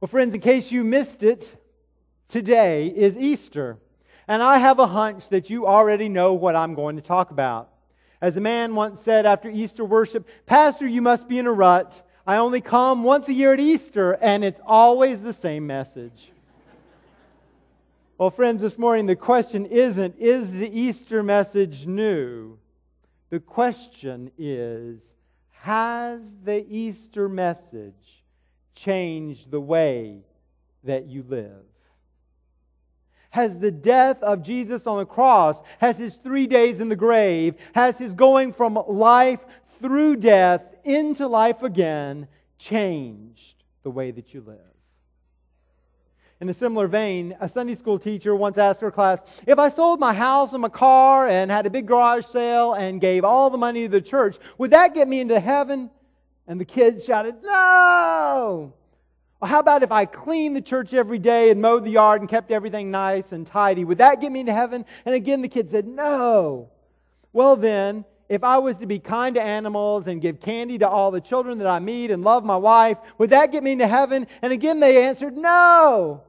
Well, friends, in case you missed it, today is Easter. And I have a hunch that you already know what I'm going to talk about. As a man once said after Easter worship, "Pastor, you must be in a rut. I only come once a year at Easter, and it's always the same message." Well, friends, this morning the question isn't, is the Easter message new? The question is, has the Easter message changed the way that you live? Has the death of Jesus on the cross, has His 3 days in the grave, has His going from life through death into life again changed the way that you live? In a similar vein, a Sunday school teacher once asked her class, "If I sold my house and my car and had a big garage sale and gave all the money to the church, would that get me into heaven?" And the kids shouted, "No!" Well, how about if I cleaned the church every day and mowed the yard and kept everything nice and tidy? Would that get me into heaven? And again, the kids said, "No." Well then, if I was to be kind to animals and give candy to all the children that I meet and love my wife, would that get me into heaven? And again, they answered, "No."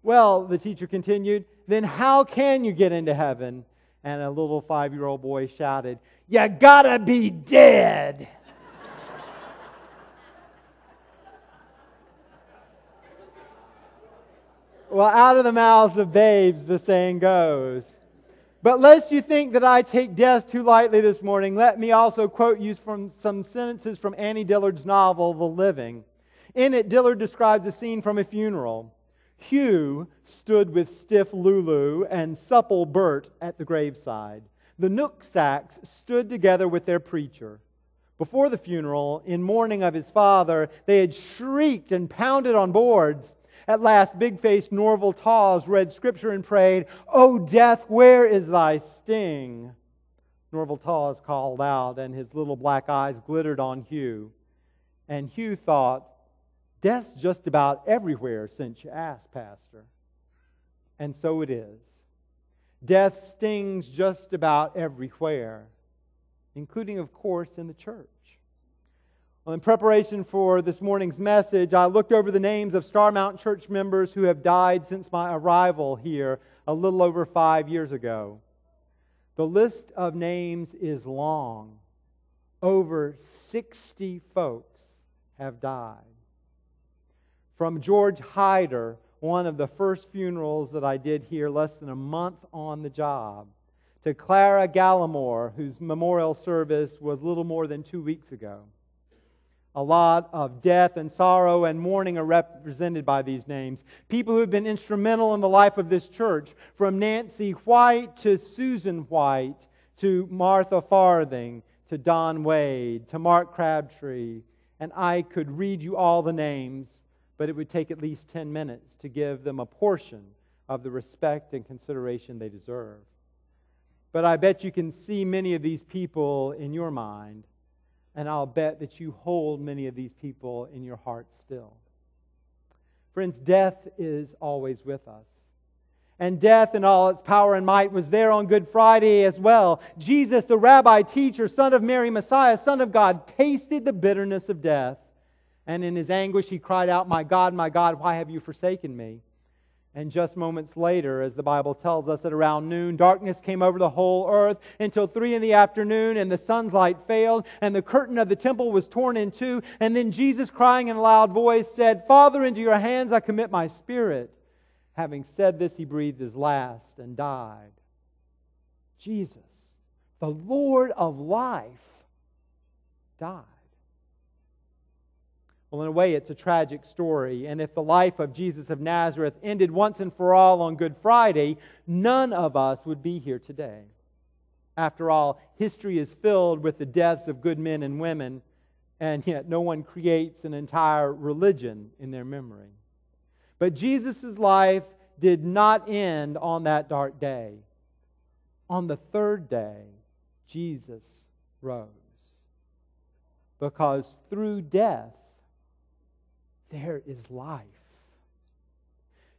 Well, the teacher continued, "Then how can you get into heaven?" And a little 5-year-old boy shouted, "You gotta be dead." Well, out of the mouths of babes, the saying goes. But lest you think that I take death too lightly this morning, let me also quote you from some sentences from Annie Dillard's novel, The Living. In it, Dillard describes a scene from a funeral. Hugh stood with stiff Lulu and supple Bert at the graveside. The Nooksacks stood together with their preacher. Before the funeral, in mourning of his father, they had shrieked and pounded on boards. At last, big-faced Norval Taws read Scripture and prayed, "O death, where is thy sting?" Norval Taws called out, and his little black eyes glittered on Hugh. And Hugh thought, "Death's just about everywhere since you asked, Pastor." And so it is. Death stings just about everywhere, including, of course, in the church. Well, in preparation for this morning's message, I looked over the names of Star Mountain Church members who have died since my arrival here a little over 5 years ago. The list of names is long. Over 60 folks have died. From George Hyder, one of the first funerals that I did here less than a month on the job, to Clara Gallimore, whose memorial service was little more than 2 weeks ago. A lot of death and sorrow and mourning are represented by these names. People who have been instrumental in the life of this church, from Nancy White to Susan White, to Martha Farthing, to Don Wade, to Mark Crabtree. And I could read you all the names, but it would take at least 10 minutes to give them a portion of the respect and consideration they deserve. But I bet you can see many of these people in your mind, and I'll bet that you hold many of these people in your heart still. Friends, death is always with us. And death in all its power and might was there on Good Friday as well. Jesus, the rabbi, teacher, son of Mary, Messiah, Son of God, tasted the bitterness of death. And in His anguish He cried out, my God, why have you forsaken me?" And just moments later, as the Bible tells us, at around noon, darkness came over the whole earth until 3 p.m, and the sun's light failed, and the curtain of the temple was torn in two. And then Jesus, crying in a loud voice, said, "Father, into your hands I commit my spirit." Having said this, He breathed His last and died. Jesus, the Lord of life, died. Well, in a way, it's a tragic story. And if the life of Jesus of Nazareth ended once and for all on Good Friday, none of us would be here today. After all, history is filled with the deaths of good men and women, and yet no one creates an entire religion in their memory. But Jesus' life did not end on that dark day. On the third day, Jesus rose. Because through death, there is life.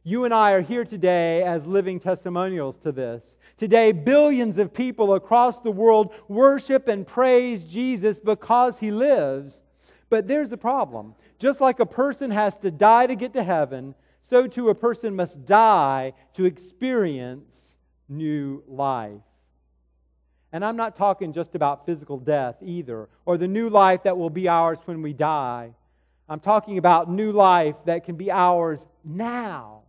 You and I are here today as living testimonials to this. Today, billions of people across the world worship and praise Jesus because He lives. But there's the problem. Just like a person has to die to get to heaven, so too a person must die to experience new life. And I'm not talking just about physical death either, or the new life that will be ours when we die. I'm talking about new life that can be ours now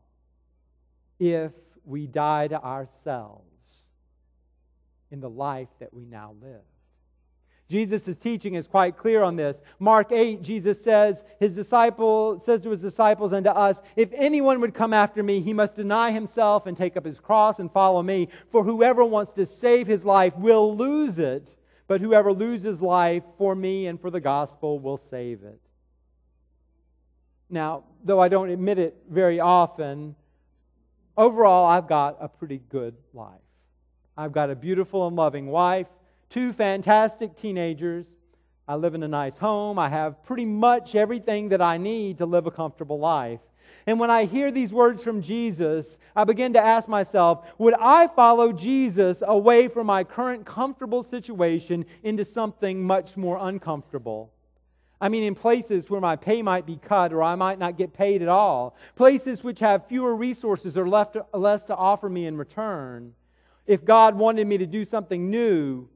if we die to ourselves in the life that we now live. Jesus' teaching is quite clear on this. Mark 8, Jesus says to his disciples and to us, "If anyone would come after me, he must deny himself and take up his cross and follow me. For whoever wants to save his life will lose it, but whoever loses life for me and for the gospel will save it." Now, though I don't admit it very often, overall I've got a pretty good life. I've got a beautiful and loving wife, 2 fantastic teenagers. I live in a nice home. I have pretty much everything that I need to live a comfortable life. And when I hear these words from Jesus, I begin to ask myself, would I follow Jesus away from my current comfortable situation into something much more uncomfortable? I mean, in places where my pay might be cut or I might not get paid at all. Places which have fewer resources or less to offer me in return. If God wanted me to do something new,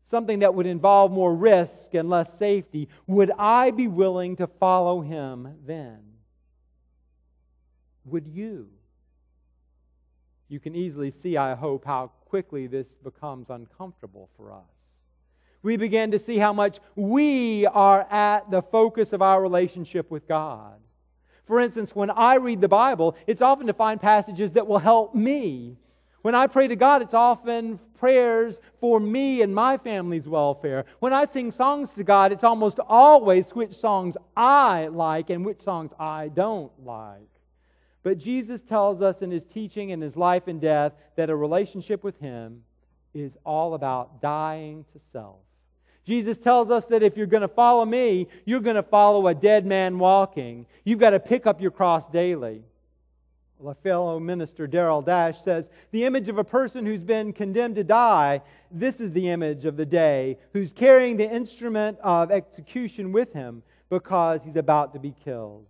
something that would involve more risk and less safety, would I be willing to follow Him then? Would you? You can easily see, I hope, how quickly this becomes uncomfortable for us. We begin to see how much we are at the focus of our relationship with God. For instance, when I read the Bible, it's often to find passages that will help me. When I pray to God, it's often prayers for me and my family's welfare. When I sing songs to God, it's almost always which songs I like and which songs I don't like. But Jesus tells us in His teaching and His life and death that a relationship with Him is all about dying to self. Jesus tells us that if you're going to follow me, you're going to follow a dead man walking. You've got to pick up your cross daily. A fellow minister, Darrell Dash, says, "The image of a person who's been condemned to die, this is the image of the day, who's carrying the instrument of execution with him because he's about to be killed."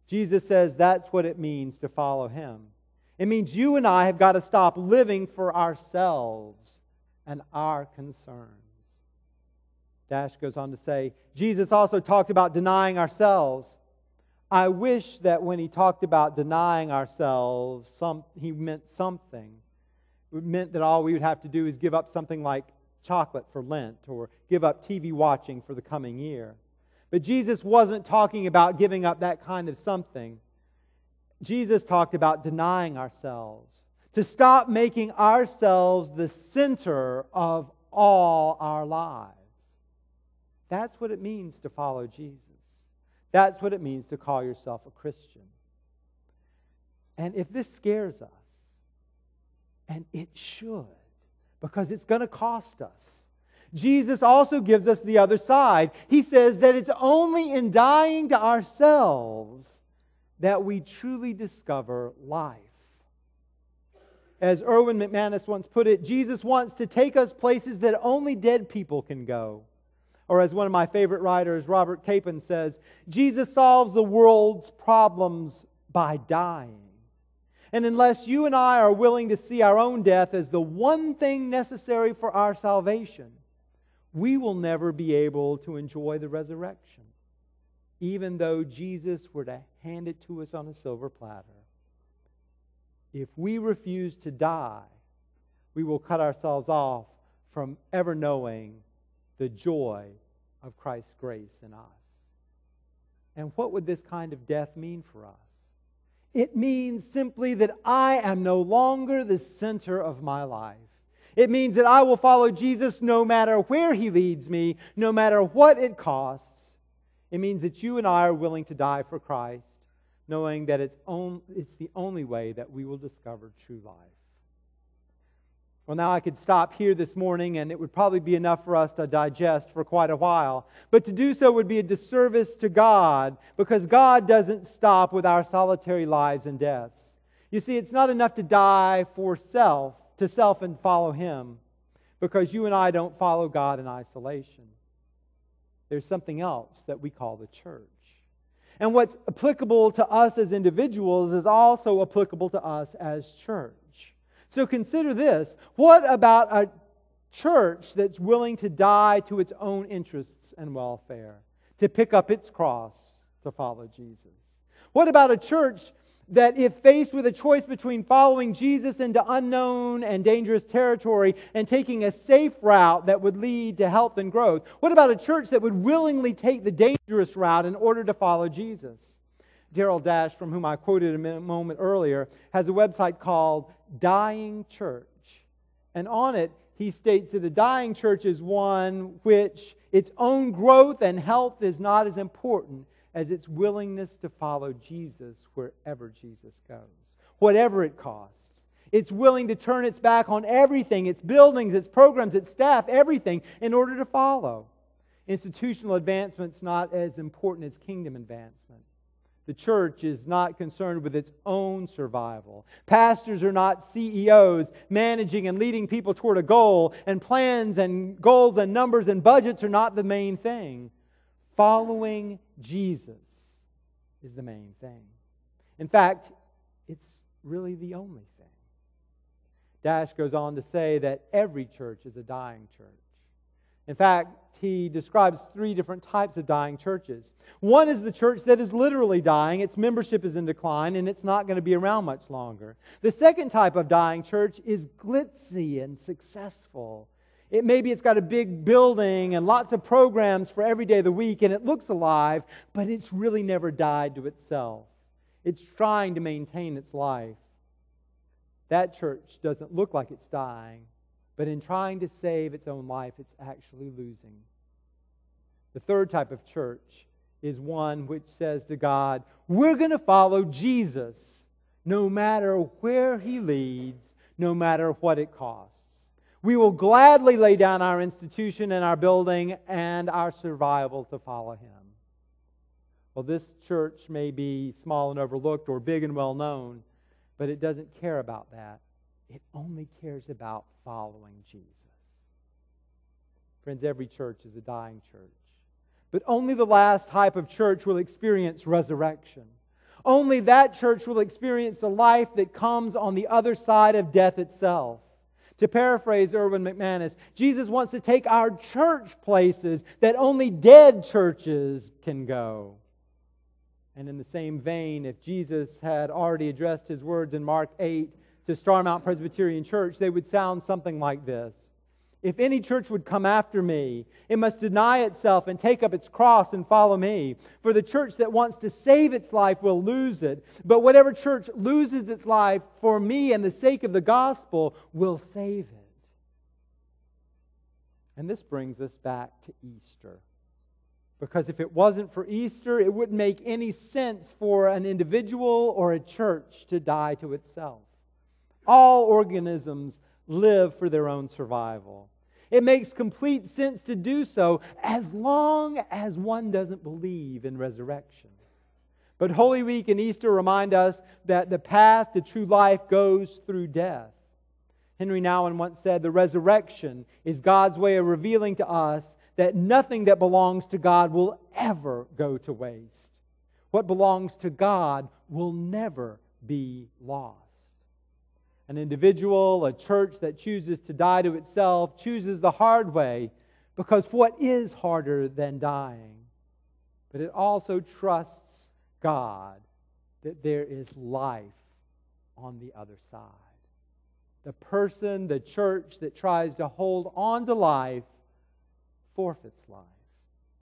Jesus says that's what it means to follow Him. It means you and I have got to stop living for ourselves and our concerns. Dash goes on to say, Jesus also talked about denying ourselves. I wish that when He talked about denying ourselves, He meant something. It meant that all we would have to do is give up something like chocolate for Lent or give up TV watching for the coming year. But Jesus wasn't talking about giving up that kind of something. Jesus talked about denying ourselves, to stop making ourselves the center of all our lives. That's what it means to follow Jesus. That's what it means to call yourself a Christian. And if this scares us, and it should, because it's going to cost us, Jesus also gives us the other side. He says that it's only in dying to ourselves that we truly discover life. As Erwin McManus once put it, Jesus wants to take us places that only dead people can go. Or as one of my favorite writers, Robert Capon, says, Jesus solves the world's problems by dying. And unless you and I are willing to see our own death as the one thing necessary for our salvation, we will never be able to enjoy the resurrection, even though Jesus were to hand it to us on a silver platter. If we refuse to die, we will cut ourselves off from ever knowing the joy of Christ's grace in us. And what would this kind of death mean for us? It means simply that I am no longer the center of my life. It means that I will follow Jesus no matter where He leads me, no matter what it costs. It means that you and I are willing to die for Christ, knowing that it's the only way that we will discover true life. Well, now I could stop here this morning, and it would probably be enough for us to digest for quite a while. But to do so would be a disservice to God, because God doesn't stop with our solitary lives and deaths. You see, it's not enough to die for self and follow Him, because you and I don't follow God in isolation. There's something else that we call the church. And what's applicable to us as individuals is also applicable to us as church. So consider this. What about a church that's willing to die to its own interests and welfare, to pick up its cross to follow Jesus? What about a church that, if faced with a choice between following Jesus into unknown and dangerous territory and taking a safe route that would lead to health and growth, what about a church that would willingly take the dangerous route in order to follow Jesus? Daryl Dash, from whom I quoted a moment earlier, has a website called Dying Church. And on it, he states that a dying church is one which its own growth and health is not as important as its willingness to follow Jesus wherever Jesus goes, whatever it costs. It's willing to turn its back on everything, its buildings, its programs, its staff, everything, in order to follow. Institutional advancement's not as important as kingdom advancement. The church is not concerned with its own survival. Pastors are not CEOs managing and leading people toward a goal, and plans and goals and numbers and budgets are not the main thing. Following Jesus is the main thing. In fact, it's really the only thing. Dash goes on to say that every church is a dying church. In fact, he describes 3 different types of dying churches. One is the church that is literally dying. Its membership is in decline, and it's not going to be around much longer. The second type of dying church is glitzy and successful. Maybe it's got a big building and lots of programs for every day of the week, and it looks alive, but it's really never died to itself. It's trying to maintain its life. That church doesn't look like it's dying, but in trying to save its own life, it's actually losing. The third type of church is one which says to God, we're going to follow Jesus no matter where He leads, no matter what it costs. We will gladly lay down our institution and our building and our survival to follow Him. Well, this church may be small and overlooked or big and well known, but it doesn't care about that. It only cares about following Jesus. Friends, every church is a dying church. But only the last type of church will experience resurrection. Only that church will experience the life that comes on the other side of death itself. To paraphrase Erwin McManus, Jesus wants to take our church places that only dead churches can go. And in the same vein, if Jesus had already addressed His words in Mark 8 to Starmount Presbyterian Church, they would sound something like this. If any church would come after me, it must deny itself and take up its cross and follow me. For the church that wants to save its life will lose it. But whatever church loses its life for me and the sake of the gospel will save it. And this brings us back to Easter. Because if it wasn't for Easter, it wouldn't make any sense for an individual or a church to die to itself. All organisms live for their own survival. It makes complete sense to do so as long as one doesn't believe in resurrection. But Holy Week and Easter remind us that the path to true life goes through death. Henry Nouwen once said, the resurrection is God's way of revealing to us that nothing that belongs to God will ever go to waste. What belongs to God will never be lost. An individual, a church that chooses to die to itself, chooses the hard way, because what is harder than dying? But it also trusts God that there is life on the other side. The person, the church that tries to hold on to life forfeits life.